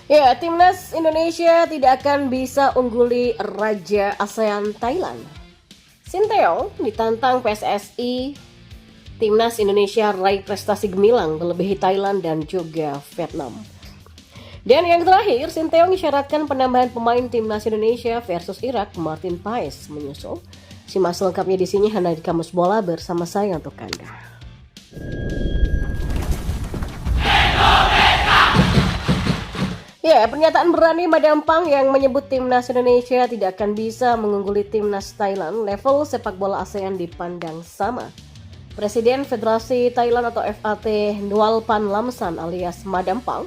Ya, timnas Indonesia tidak akan bisa ungguli Raja ASEAN Thailand. Sinteyong ditantang PSSI, timnas Indonesia raih prestasi gemilang melebihi Thailand dan juga Vietnam. Dan yang terakhir, Sinteyong isyaratkan penambahan pemain timnas Indonesia versus Irak, Martin Paes menyusul. Simak selengkapnya di sini hanya di Kamus Bola bersama saya untuk Anda. Ya, pernyataan berani Madampang yang menyebut timnas Indonesia tidak akan bisa mengungguli timnas Thailand, level sepak bola ASEAN dipandang sama. Presiden Federasi Thailand atau FAT Nualpan Lamsan alias Madampang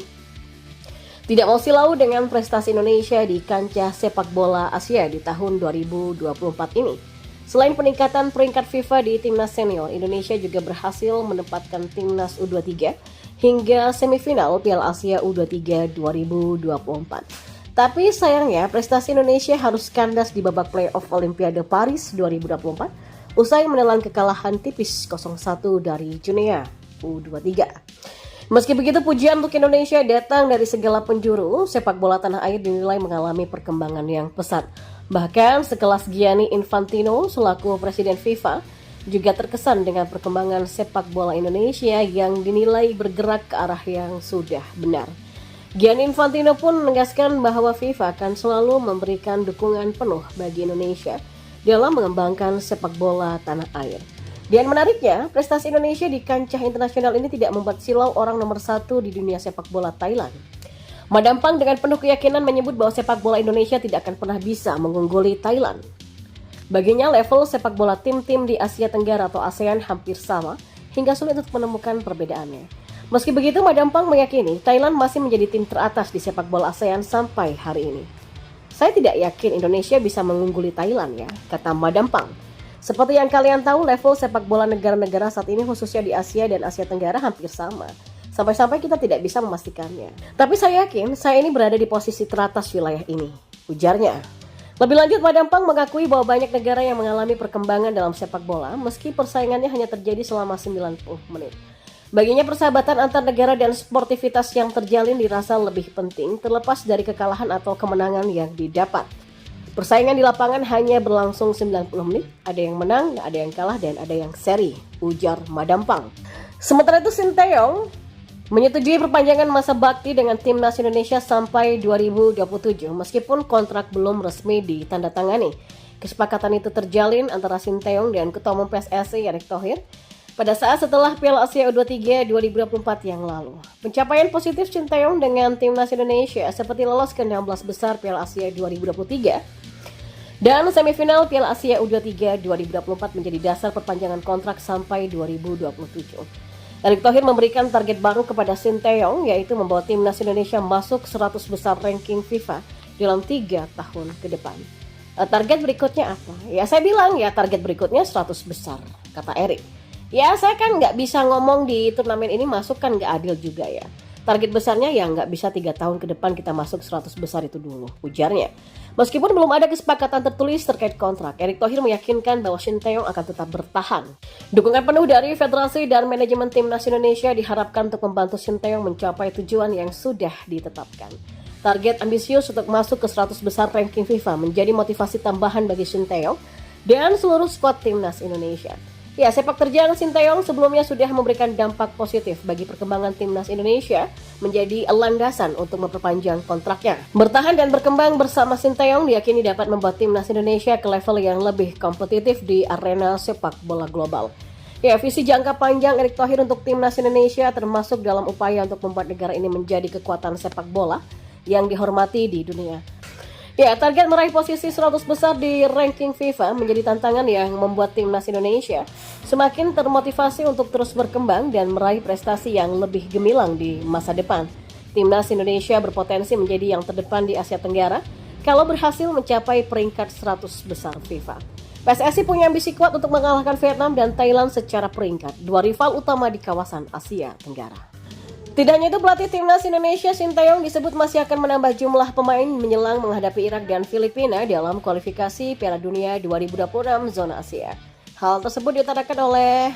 tidak mau silau dengan prestasi Indonesia di kancah sepak bola Asia di tahun 2024 ini. Selain peningkatan peringkat FIFA di timnas senior, Indonesia juga berhasil menempatkan timnas U23 hingga semifinal Piala Asia U23 2024. Tapi sayangnya prestasi Indonesia harus kandas di babak playoff Olimpiade Paris 2024 usai menelan kekalahan tipis 0-1 dari Guinea U23. Meski begitu, pujian untuk Indonesia datang dari segala penjuru. Sepak bola tanah air dinilai mengalami perkembangan yang pesat. Bahkan sekelas Gianni Infantino selaku Presiden FIFA juga terkesan dengan perkembangan sepak bola Indonesia yang dinilai bergerak ke arah yang sudah benar. Gianni Infantino pun menegaskan bahwa FIFA akan selalu memberikan dukungan penuh bagi Indonesia dalam mengembangkan sepak bola tanah air. Dan menariknya, prestasi Indonesia di kancah internasional ini tidak membuat silau orang nomor 1 di dunia sepak bola Thailand. Madampang dengan penuh keyakinan menyebut bahwa sepak bola Indonesia tidak akan pernah bisa mengungguli Thailand. Baginya level sepak bola tim-tim di Asia Tenggara atau ASEAN hampir sama hingga sulit untuk menemukan perbedaannya. Meski begitu, Madampang meyakini Thailand masih menjadi tim teratas di sepak bola ASEAN sampai hari ini. Saya tidak yakin Indonesia bisa mengungguli Thailand ya, kata Madampang. Seperti yang kalian tahu, level sepak bola negara-negara saat ini khususnya di Asia dan Asia Tenggara hampir sama. Sampai-sampai kita tidak bisa memastikannya. Tapi saya yakin saya ini berada di posisi teratas wilayah ini, ujarnya. Lebih lanjut, Madampang mengakui bahwa banyak negara yang mengalami perkembangan dalam sepak bola meski persaingannya hanya terjadi selama 90 menit. Baginya persahabatan antar negara dan sportivitas yang terjalin dirasa lebih penting terlepas dari kekalahan atau kemenangan yang didapat. Persaingan di lapangan hanya berlangsung 90 menit, ada yang menang, ada yang kalah, dan ada yang seri, ujar Madampang. Sementara itu, Sinteyong menyetujui perpanjangan masa bakti dengan timnas Indonesia sampai 2027 meskipun kontrak belum resmi ditandatangani. Kesepakatan itu terjalin antara Sinteyong dan Ketua Umum PSSI Erick Thohir pada saat setelah Piala Asia U23 2024 yang lalu. Pencapaian positif Sinteyong dengan timnas Indonesia seperti lolos ke 16 besar Piala Asia 2023 dan semifinal Piala Asia U23 2024 menjadi dasar perpanjangan kontrak sampai 2027. Erick Thohir memberikan target baru kepada Sinteyong, yaitu membawa timnas Indonesia masuk 100 besar ranking FIFA dalam 3 tahun ke depan. Target berikutnya apa? Ya saya bilang ya target berikutnya 100 besar, kata Erick. Ya saya kan nggak bisa ngomong di turnamen ini masuk kan nggak adil juga ya. Target besarnya ya nggak bisa 3 tahun ke depan kita masuk 100 besar itu dulu, ujarnya. Meskipun belum ada kesepakatan tertulis terkait kontrak, Erick Thohir meyakinkan bahwa Sinteyong akan tetap bertahan. Dukungan penuh dari Federasi dan manajemen timnas Indonesia diharapkan untuk membantu Sinteyong mencapai tujuan yang sudah ditetapkan. Target ambisius untuk masuk ke 100 besar ranking FIFA menjadi motivasi tambahan bagi Sinteyong dan seluruh skuad timnas Indonesia. Ya, sepak terjang Sinteyong sebelumnya sudah memberikan dampak positif bagi perkembangan timnas Indonesia menjadi landasan untuk memperpanjang kontraknya. Bertahan dan berkembang bersama Sinteyong diyakini dapat membuat timnas Indonesia ke level yang lebih kompetitif di arena sepak bola global. Ya, visi jangka panjang Erick Thohir untuk timnas Indonesia termasuk dalam upaya untuk membuat negara ini menjadi kekuatan sepak bola yang dihormati di dunia. Ya, target meraih posisi 100 besar di ranking FIFA menjadi tantangan yang membuat timnas Indonesia semakin termotivasi untuk terus berkembang dan meraih prestasi yang lebih gemilang di masa depan. Timnas Indonesia berpotensi menjadi yang terdepan di Asia Tenggara kalau berhasil mencapai peringkat 100 besar FIFA. PSSI punya ambisi kuat untuk mengalahkan Vietnam dan Thailand secara peringkat, dua rival utama di kawasan Asia Tenggara. Tidak hanya itu, pelatih timnas Indonesia Sinteyong disebut masih akan menambah jumlah pemain menjelang menghadapi Irak dan Filipina dalam kualifikasi Piala Dunia 2026 zona Asia. Hal tersebut diutarakan oleh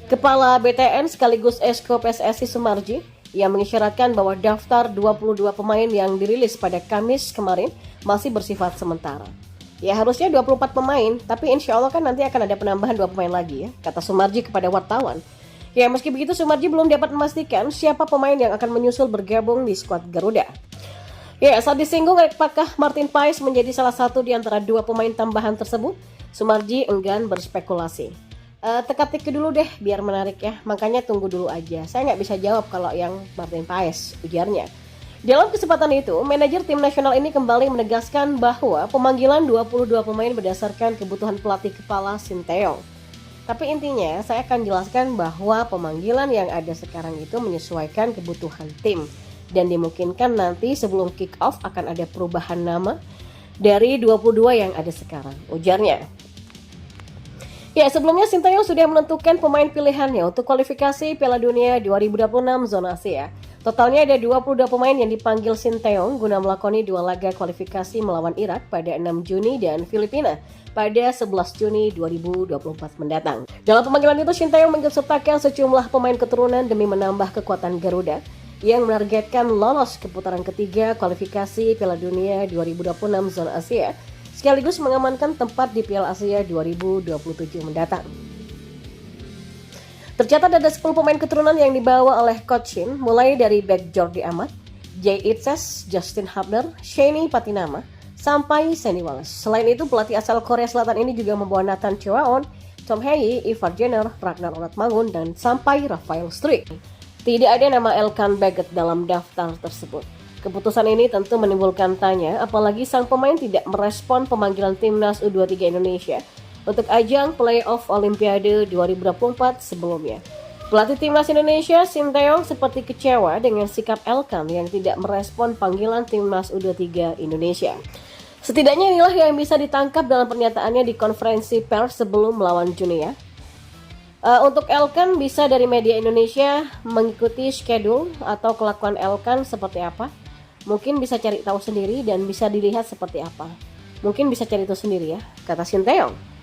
Kepala BTN sekaligus Esko PSSI Sumarji yang mengisyaratkan bahwa daftar 22 pemain yang dirilis pada Kamis kemarin masih bersifat sementara. Ya harusnya 24 pemain, tapi insya Allah kan nanti akan ada penambahan 2 pemain lagi ya, kata Sumarji kepada wartawan. Ya meski begitu Sumarji belum dapat memastikan siapa pemain yang akan menyusul bergabung di skuad Garuda. Ya, saat disinggung apakah Martin Paes menjadi salah satu di antara 2 pemain tambahan tersebut, Sumarji enggan berspekulasi. Teka-teki dulu deh biar menarik ya, makanya tunggu dulu aja. Saya nggak bisa jawab kalau yang Martin Paes, ujarnya. Dalam kesempatan itu, manajer tim nasional ini kembali menegaskan bahwa pemanggilan 22 pemain berdasarkan kebutuhan pelatih kepala Sinteyong. Tapi intinya, saya akan jelaskan bahwa pemanggilan yang ada sekarang itu menyesuaikan kebutuhan tim. Dan dimungkinkan nanti sebelum kick off akan ada perubahan nama dari 22 yang ada sekarang, ujarnya. Ya, sebelumnya Sinteyong sudah menentukan pemain pilihannya untuk kualifikasi Piala Dunia 2026 zona Asia. Totalnya ada 22 pemain yang dipanggil Sinteyong guna melakoni 2 laga kualifikasi melawan Irak pada 6 Juni dan Filipina pada 11 Juni 2024 mendatang. Dalam pemanggilan itu, Sinteyong mengikutsertakan sejumlah pemain keturunan demi menambah kekuatan Garuda yang menargetkan lolos ke putaran ketiga kualifikasi Piala Dunia 2026 zona Asia, sekaligus mengamankan tempat di Piala Asia 2027 mendatang. Tercatat ada 10 pemain keturunan yang dibawa oleh Coach Shin, mulai dari back Jordi Amat, Jay Itzes, Justin Hubner, Shani Patinama, sampai Sandy Wallace. Selain itu, pelatih asal Korea Selatan ini juga membawa Nathan Choaon, Tom Hye, Ivar Jenner, Ragnar Oratmangun, dan sampai Rafael Struijk. Tidak ada nama Elkan Baggett dalam daftar tersebut. Keputusan ini tentu menimbulkan tanya, apalagi sang pemain tidak merespon pemanggilan timnas U23 Indonesia untuk ajang playoff Olimpiade 2024 sebelumnya. Pelatih timnas Indonesia, Sinteyong, seperti kecewa dengan sikap Elkan yang tidak merespon panggilan timnas U23 Indonesia. Setidaknya inilah yang bisa ditangkap dalam pernyataannya di konferensi pers sebelum melawan Junia. Untuk Elkan bisa dari media Indonesia mengikuti schedule atau kelakuan Elkan seperti apa. Mungkin bisa cari tahu sendiri dan bisa dilihat seperti apa. Mungkin bisa cari tahu sendiri ya, kata Sinteyong.